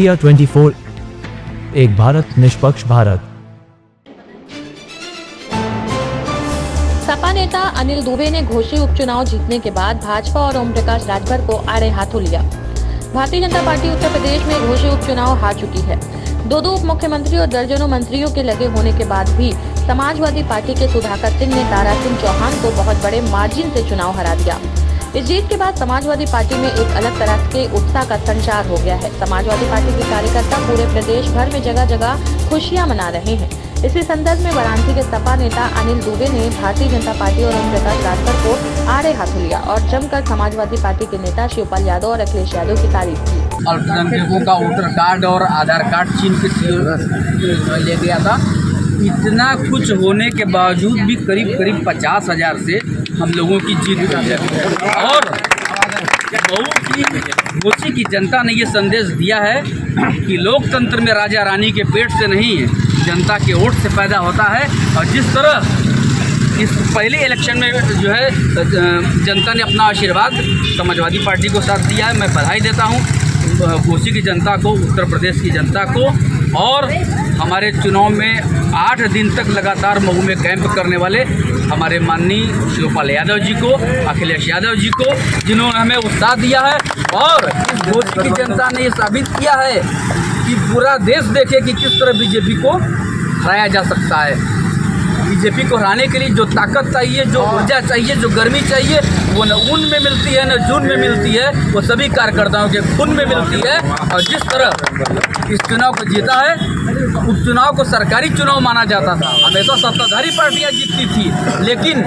India 24, एक भारत निष्पक्ष भारत। सपा नेता अनिल दुबे ने घोषी उपचुनाव जीतने के बाद भाजपा और ओम प्रकाश राजभर को आड़े हाथों लिया। भारतीय जनता पार्टी उत्तर प्रदेश में घोषी उपचुनाव हार चुकी है। दो उप मुख्यमंत्री और दर्जनों मंत्रियों के लगे होने के बाद भी समाजवादी पार्टी के सुधाकर सिंह ने तारा सिंह चौहान को बहुत बड़े मार्जिन से चुनाव हरा दिया। इस जीत के बाद समाजवादी पार्टी में एक अलग तरह के उत्साह का संचार हो गया है। समाजवादी पार्टी के कार्यकर्ता पूरे प्रदेश भर में जगह जगह खुशियां मना रहे हैं। इसी संदर्भ में वाराणसी के सपा नेता अनिल दुबे ने भारतीय जनता पार्टी और ओम प्रकाश राजभर को आड़े हाथों लिया और जमकर समाजवादी पार्टी के नेता शिवपाल यादव और अखिलेश यादव की तारीफ की। अल्पसंख्यकों का वोटर कार्ड और आधार कार्ड छीन के ले गया था। इतना कुछ होने के बावजूद भी करीब 50,000 से हम लोगों की जीत हुई है। और बहुत ही घोषी की जनता ने ये संदेश दिया है कि लोकतंत्र में राजा रानी के पेट से नहीं है, जनता के वोट से पैदा होता है। और जिस तरह इस पहले इलेक्शन में जो है जनता ने अपना आशीर्वाद समाजवादी पार्टी को साथ दिया है, मैं बधाई देता हूँ घोषी की जनता को, उत्तर प्रदेश की जनता को। और हमारे चुनाव में 8 दिन तक लगातार मऊ में कैंप करने वाले हमारे माननीय शिवपाल यादव जी को, अखिलेश यादव जी को, जिन्होंने हमें उत्साह दिया है। और घोषी की जनता ने ये साबित किया है कि पूरा देश देखे कि किस तरह बीजेपी को हराया जा सकता है। बीजेपी को हराने के लिए जो ताकत चाहिए, जो ऊर्जा चाहिए, जो गर्मी चाहिए, वो न ऊन में मिलती है न जून में मिलती है, वो सभी कार्यकर्ताओं के खून में मिलती है। और जिस तरह इस चुनाव को जीता है, उपचुनाव को सरकारी चुनाव माना जाता था, हमेशा सत्ताधारी पार्टियां जीतती थी, लेकिन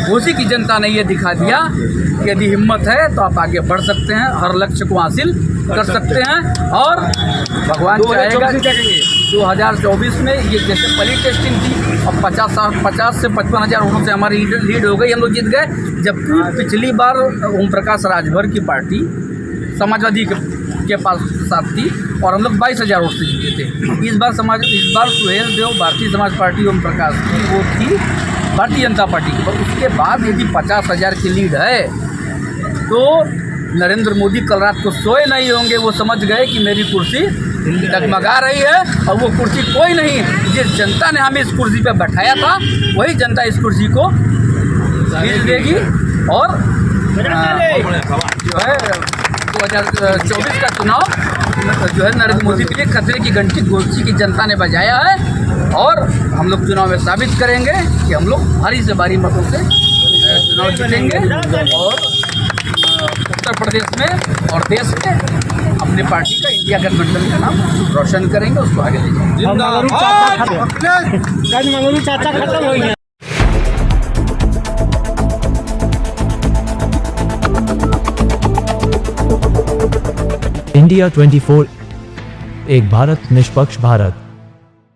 घोषी की जनता ने ये दिखा दिया कि यदि हिम्मत है तो आप आगे बढ़ सकते हैं, हर लक्ष्य को हासिल कर सकते हैं। और भगवान चाहेगा 2024 में ये जैसे पहली टेस्टिंग थी और 50 से 55,000 वोटों से हमारी लीड हो गई, हम लोग जीत गए। जबकि पिछली बार ओम प्रकाश राजभर की पार्टी समाजवादी के पास साथ थी और हम लोग 22,000 वोट से जीते थे। इस बार सुहेल देव भारतीय समाज पार्टी ओम प्रकाश की वो थी भारतीय जनता पार्टी की। उसके बाद यदि 50,000 की लीड है तो नरेंद्र मोदी कल रात को सोए नहीं होंगे। वो समझ गए कि मेरी कुर्सी डगमगा रही है और वो कुर्सी कोई नहीं, जिस जनता ने हमें इस कुर्सी पे बैठाया था वही जनता इस कुर्सी को जीत देगी। और जो है 2024 का चुनाव जो है नरेंद्र मोदी के लिए खतरे की घंटी घोषी की जनता ने बजाया है। और हम लोग चुनाव में साबित करेंगे कि हम लोग भारी से भारी मतों से चुनाव जीतेंगे और उत्तर प्रदेश में और देश में अपने पार्टी का, इंडिया गठबंधन का नाम रोशन करेंगे, उसको आगे ले जाएंगे। इंडिया 24, एक भारत निष्पक्ष भारत।